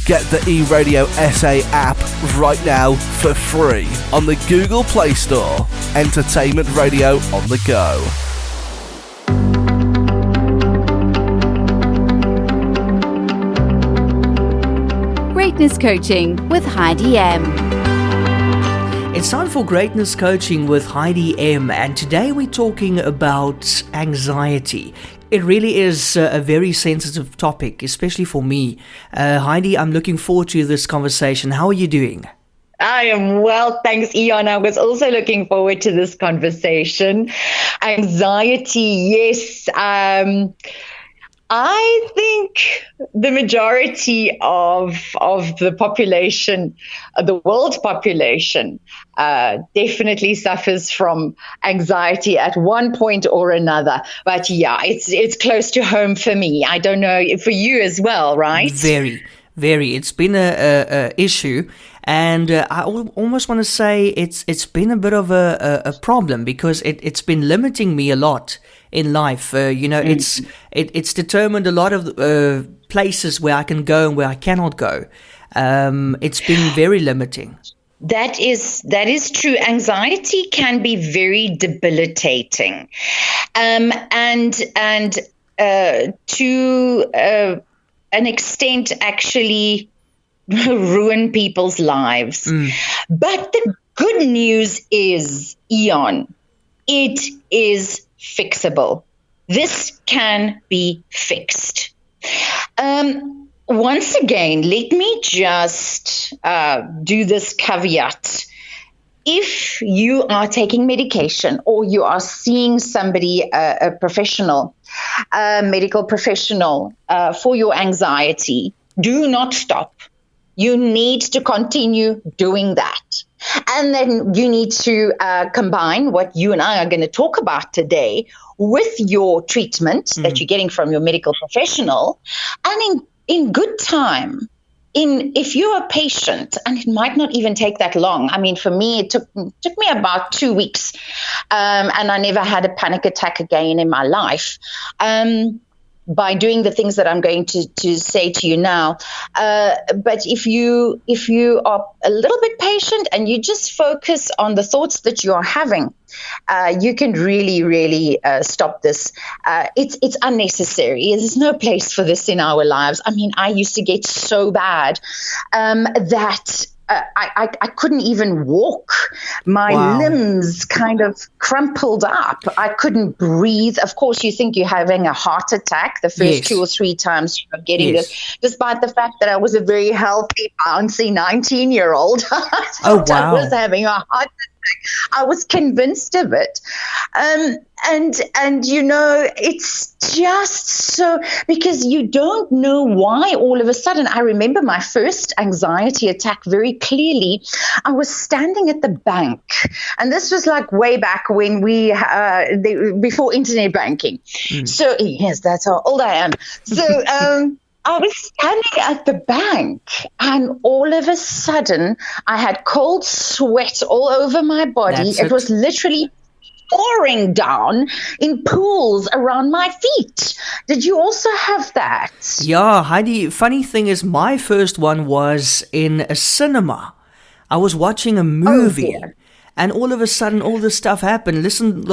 Get the eRadio SA app right now for free on the Google Play Store. Entertainment radio on the go. Greatness Coaching with Heidi M. It's time for Greatness Coaching with Heidi M, and today we're talking about anxiety. It really is a very sensitive topic, especially for me. Heidi, I'm looking forward to this conversation. How are you doing? I am well, thanks, Ian. I was also looking forward to this conversation. Anxiety, yes. I think the majority of the population, the world population, definitely suffers from anxiety at one point or another. But yeah, it's close to home for me. I don't know, for you as well, right? Very. It's been a issue, and I almost want to say it's been a bit of a problem because it's been limiting me a lot in life. It's determined a lot of places where I can go and where I cannot go. It's been very limiting. That is true. Anxiety can be very debilitating, and to an extent actually ruin people's lives. But the good news is, Eon, it is fixable. This can be fixed. Once again, let me just do this caveat. If you are taking medication or you are seeing somebody, a professional, a medical professional for your anxiety, do not stop. You need to continue doing that. And then you need to combine what you and I are going to talk about today with your treatment that you're getting from your medical professional, and in good time. If you're a patient, and it might not even take that long. I mean, for me, it took me about 2 weeks, and I never had a panic attack again in my life. By doing the things that I'm going to say to you now. But if you are a little bit patient and you just focus on the thoughts that you are having, you can really stop this. It's unnecessary. There's no place for this in our lives. I mean, I used to get so bad that I couldn't even walk. My limbs kind of crumpled up. I couldn't breathe. Of course, you think you're having a heart attack the first 2 or 3 times you're getting this, despite the fact that I was a very healthy, bouncy 19-year-old. I was having a heart attack. I was convinced of it. And you know, it's just so, because you don't know why all of a sudden. I remember my first anxiety attack very clearly. I was standing at the bank, and this was like way back when before internet banking. So yes, that's how old I am. So I was standing at the bank, and all of a sudden I had cold sweat all over my body. It was literally pouring down in pools around my feet. Did you also have that? Yeah, Heidi, funny thing is, my first one was in a cinema. I was watching a movie. And all of a sudden, all this stuff happened. Listen,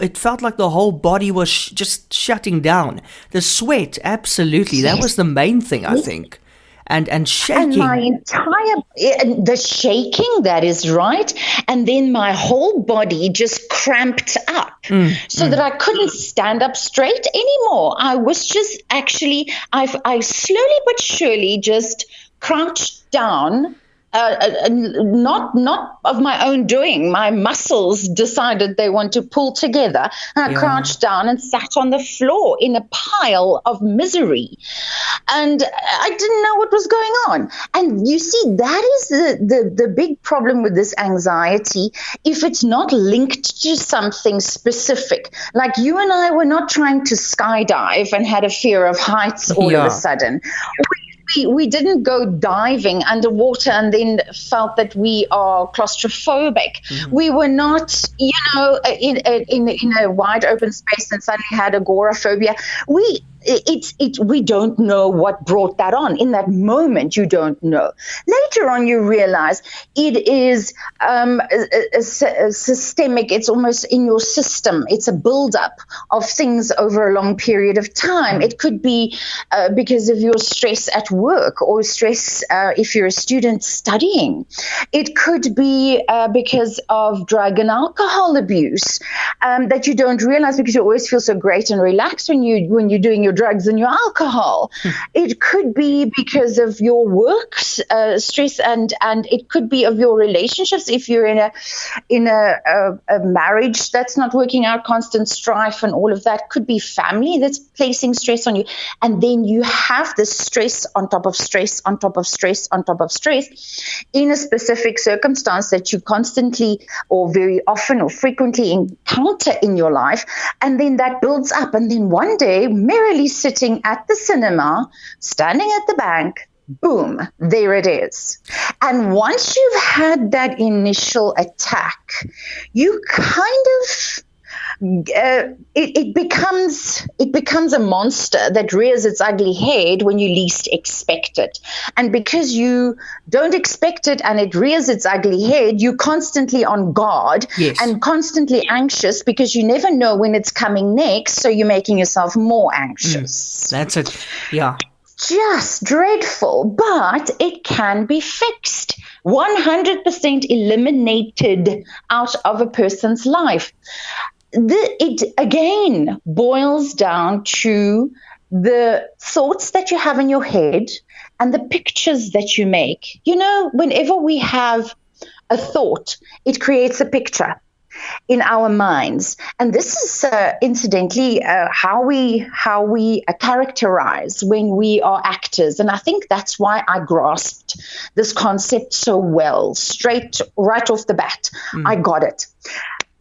it felt like the whole body was just shutting down. The sweat, absolutely. That was the main thing, I think. And shaking. And the shaking, that is right. And then my whole body just cramped up so that I couldn't stand up straight anymore. I was just I slowly but surely just crouched down. Not of my own doing. My muscles decided they want to pull together. And I crouched down and sat on the floor in a pile of misery. And I didn't know what was going on. And you see, that is the big problem with this anxiety. If it's not linked to something specific, like you and I were not trying to skydive and had a fear of heights all of a sudden. We didn't go diving underwater and then felt that we are claustrophobic. We were not, in a wide open space and suddenly had agoraphobia. we don't know what brought that on. In that moment, you don't know. Later on, you realize it is a systemic. It's almost in your system. It's a buildup of things over a long period of time. It could be because of your stress at work, or stress if you're a student studying. It could be because of drug and alcohol abuse that you don't realize, because you always feel so great and relaxed when you're doing your drugs and your alcohol. It could be because of your work stress, and it could be of your relationships. If you're in a marriage that's not working out, constant strife and all of that, could be family that's placing stress on you. And then you have this stress on top of stress on top of stress on top of stress in a specific circumstance that you constantly or very often or frequently encounter in your life. And then that builds up. And then one day, merrily sitting at the cinema, standing at the bank, boom, there it is. And once you've had that initial attack, you kind of it becomes a monster that rears its ugly head when you least expect it. And because you don't expect it and it rears its ugly head, you're constantly on guard and constantly anxious, because you never know when it's coming next, so you're making yourself more anxious. That's it. Yeah. Just dreadful, but it can be fixed. 100% eliminated out of a person's life. It again boils down to the thoughts that you have in your head and the pictures that you make. You know, whenever we have a thought, it creates a picture in our minds. And this is incidentally how we characterize when we are actors. And I think that's why I grasped this concept so well, right off the bat. I got it.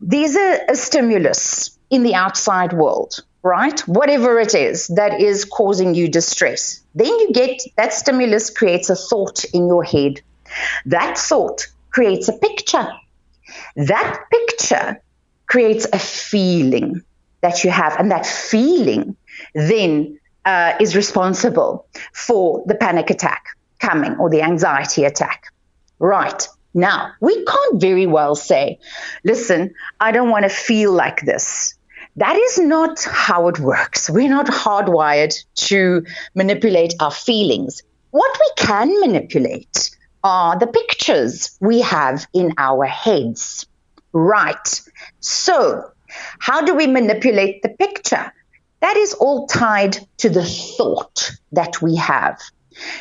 These are a stimulus in the outside world, right? Whatever it is that is causing you distress. Then you get that stimulus creates a thought in your head. That thought creates a picture. That picture creates a feeling that you have. And that feeling then is responsible for the panic attack coming, or the anxiety attack. Right. Now, we can't very well say, listen, I don't want to feel like this. That is not how it works. We're not hardwired to manipulate our feelings. What we can manipulate are the pictures we have in our heads. Right. So, how do we manipulate the picture? That is all tied to the thought that we have.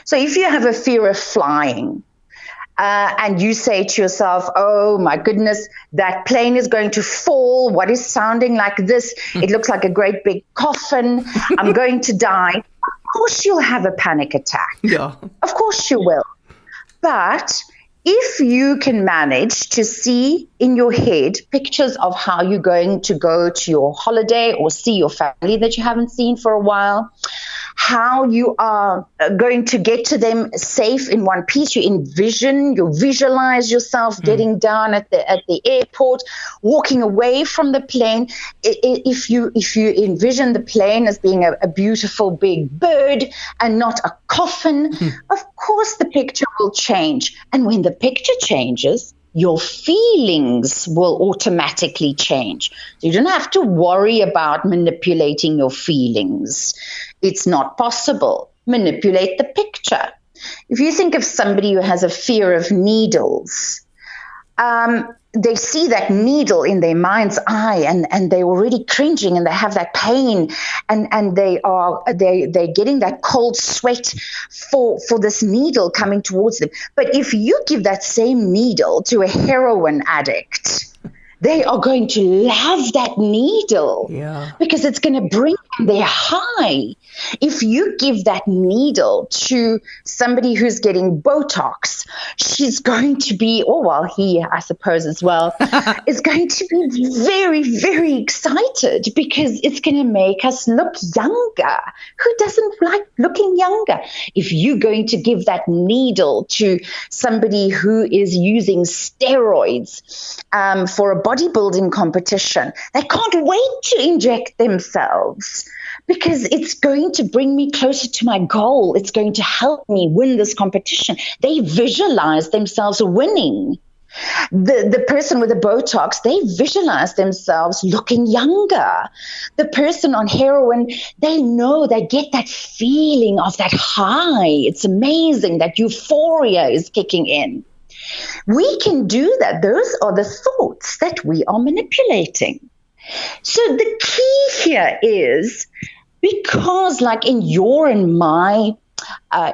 So, if you have a fear of flying, and you say to yourself, oh my goodness, that plane is going to fall. What is sounding like this? It looks like a great big coffin. I'm going to die. Of course you'll have a panic attack. Yeah. Of course you will. But if you can manage to see in your head pictures of how you're going to go to your holiday or see your family that you haven't seen for a while, how you are going to get to them safe in one piece. You visualize yourself getting down at the airport, walking away from the plane. If you envision the plane as being a beautiful big bird and not a coffin, of course the picture will change. And when the picture changes, your feelings will automatically change. So you don't have to worry about manipulating your feelings. It's not possible. Manipulate the picture. If you think of somebody who has a fear of needles, they see that needle in their mind's eye and they're already cringing and they have that pain and they're getting that cold sweat for this needle coming towards them. But if you give that same needle to a heroin addict, they are going to love that needle because it's going to bring them their high. If you give that needle to somebody who's getting Botox, she's going to be, he, I suppose as well, is going to be very, very excited because it's going to make us look younger. Who doesn't like looking younger? If you're going to give that needle to somebody who is using steroids for a bodybuilding competition, they can't wait to inject themselves. thoughts because it's going to bring me closer to my goal. It's going to help me win this competition. They visualize themselves winning. The person with the Botox, they visualize themselves looking younger. The person on heroin, they know, they get that feeling of that high. It's amazing. That euphoria is kicking in. We can do that. Those are the thoughts that we are manipulating. So the key here is, because like in your and my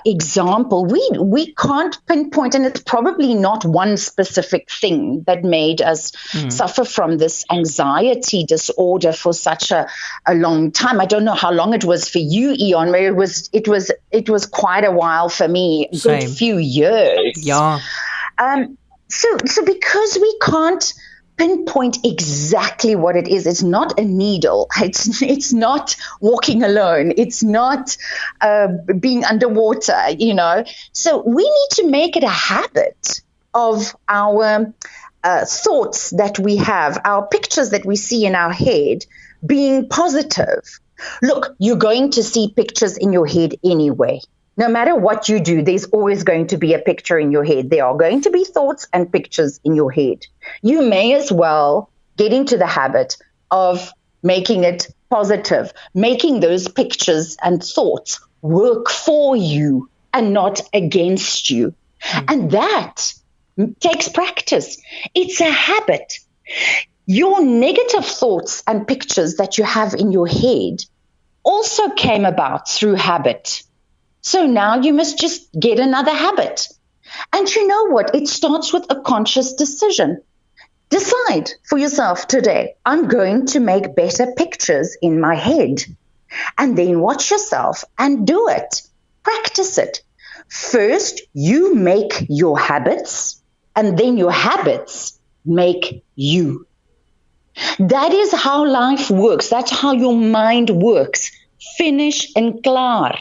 example, we can't pinpoint, and it's probably not one specific thing that made us suffer from this anxiety disorder for such a long time. I don't know how long it was for you, Eon, but it was quite a while for me, a good few years. Yeah. So because we can't pinpoint exactly what it is, it's not a needle, it's not walking alone, it's not being underwater, so we need to make it a habit of our thoughts that we have, our pictures that we see in our head being positive. Look, you're going to see pictures in your head anyway. No matter what you do, there's always going to be a picture in your head. There are going to be thoughts and pictures in your head. You may as well get into the habit of making it positive, making those pictures and thoughts work for you and not against you. And that takes practice. It's a habit. Your negative thoughts and pictures that you have in your head also came about through habit. So now you must just get another habit. And you know what? It starts with a conscious decision. Decide for yourself today, I'm going to make better pictures in my head. And then watch yourself and do it. Practice it. First, you make your habits, and then your habits make you. That is how life works. That's how your mind works. Finish and klaar.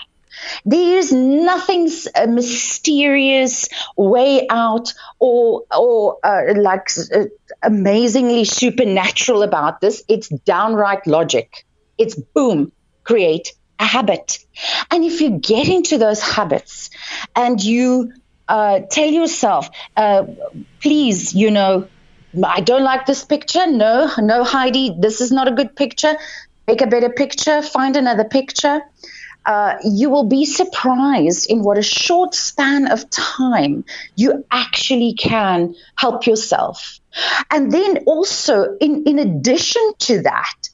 There is nothing mysterious way out or amazingly supernatural about this. It's downright logic. It's boom, create a habit. And if you get into those habits and you tell yourself, please, I don't like this picture. No, Heidi, this is not a good picture. Make a better picture. Find another picture. You will be surprised in what a short span of time you actually can help yourself. And then also, in addition to that,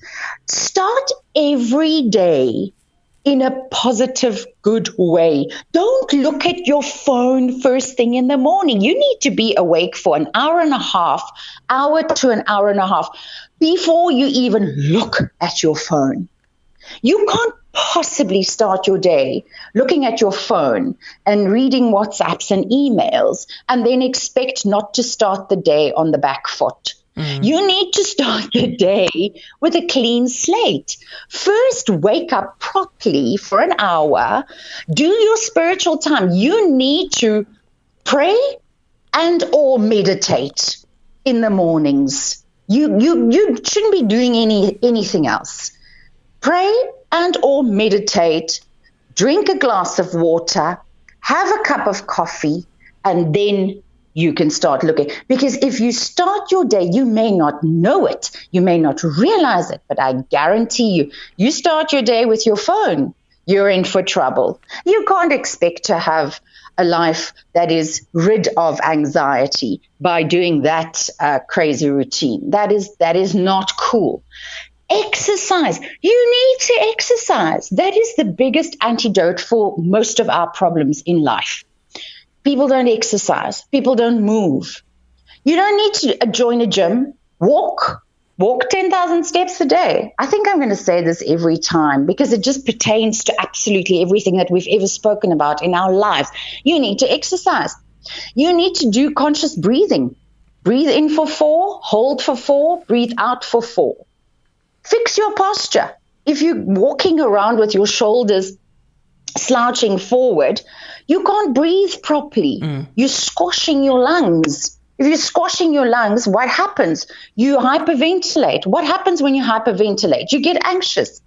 start every day in a positive, good way. Don't look at your phone first thing in the morning. You need to be awake for an hour to an hour and a half before you even look at your phone. You can't possibly start your day looking at your phone and reading WhatsApps and emails and then expect not to start the day on the back foot. You need to start the day with a clean slate. First, wake up properly for an hour. Do your spiritual time. You need to pray and or meditate in the mornings. You shouldn't be doing anything else. Pray and or meditate, drink a glass of water, have a cup of coffee, and then you can start looking. Because if you start your day, you may not know it, you may not realize it, but I guarantee you start your day with your phone, you're in for trouble. You can't expect to have a life that is rid of anxiety by doing that crazy routine. That is not cool. Exercise. You need to exercise. That is the biggest antidote for most of our problems in life. People don't exercise. People don't move. You don't need to join a gym. Walk 10,000 steps a day. I think I'm going to say this every time because it just pertains to absolutely everything that we've ever spoken about in our lives. You need to exercise. You need to do conscious breathing. Breathe in for 4, hold for 4, breathe out for 4. Fix your posture. If you're walking around with your shoulders slouching forward, you can't breathe properly. You're squashing your lungs. If you're squashing your lungs, what happens? You hyperventilate. What happens when you hyperventilate? You get anxious.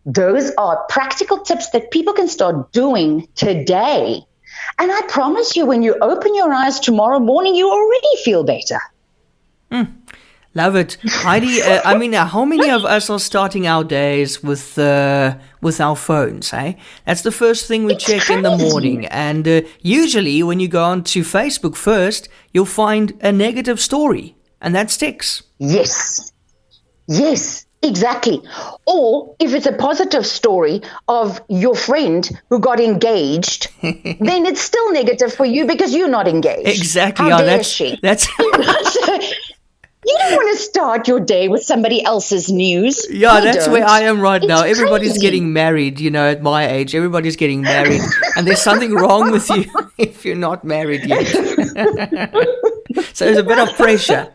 Those are practical tips that people can start doing today. And I promise you, when you open your eyes tomorrow morning, you already feel better. Love it. Heidi, I mean, how many of us are starting our days with our phones, eh? That's the first thing we check in the morning. And usually when you go onto Facebook first, you'll find a negative story, and that sticks. Yes, exactly. Or if it's a positive story of your friend who got engaged, then it's still negative for you because you're not engaged. Exactly. How dare she? That's You don't want to start your day with somebody else's news. Yeah, I that's don't. where I am right now. It's Everybody's crazy. getting married, at my age. Everybody's getting married. And there's something wrong with you if you're not married yet. So there's a bit of pressure.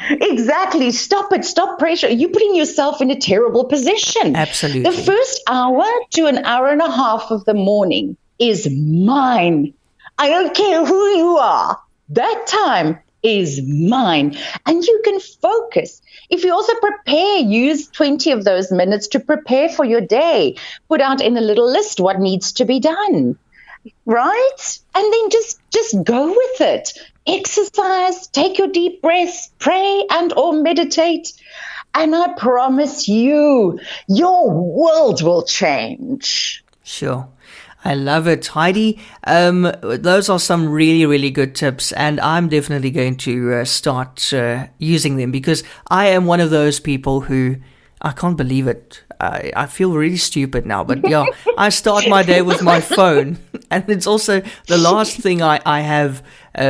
Exactly. Stop it. Stop pressure. You're putting yourself in a terrible position. Absolutely. The first hour to an hour and a half of the morning is mine. I don't care who you are. That time is mine. And you can focus. If you also prepare, use 20 of those minutes to prepare for your day. Put out in a little list what needs to be done. Right? And then just go with it. Exercise, take your deep breaths, pray and or meditate. And I promise you, your world will change. Sure. I love it. Heidi, those are some really, really good tips, and I'm definitely going to start using them, because I am one of those people who, I can't believe it. I feel really stupid now, but yeah, I start my day with my phone, and it's also the last thing I have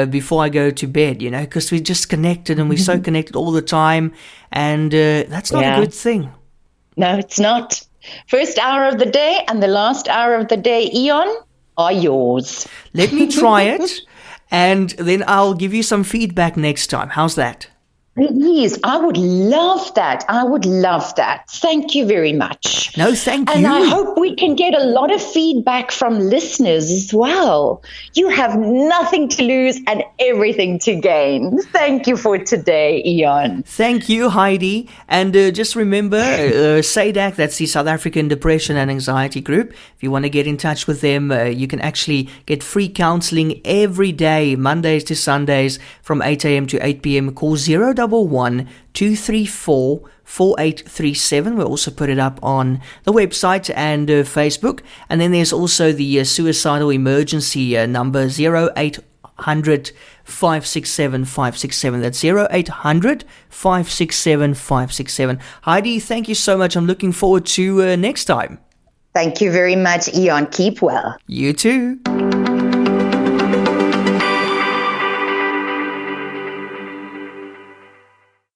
before I go to bed, because we're just connected, and we're so connected all the time, and that's not a good thing. No, it's not. First hour of the day and the last hour of the day, Eon, are yours. Let me try it, and then I'll give you some feedback next time. How's that? Please, I would love that. I would love that. Thank you very much. No, thank you. And I hope we can get a lot of feedback from listeners as well. You have nothing to lose and everything to gain. Thank you for today, Eon. Thank you, Heidi. And just remember, SADAG, that's the South African Depression and Anxiety Group. If you want to get in touch with them, you can actually get free counseling every day, Mondays to Sundays, from 8 a.m. to 8 p.m. Call 011-234-4837. We'll also put it up on the website and Facebook. And then there's also the suicidal emergency number, 0800 567 567. That's 0800 567 567. Heidi, thank you so much. I'm looking forward to next time. Thank you very much, Eon. Keep well. You too.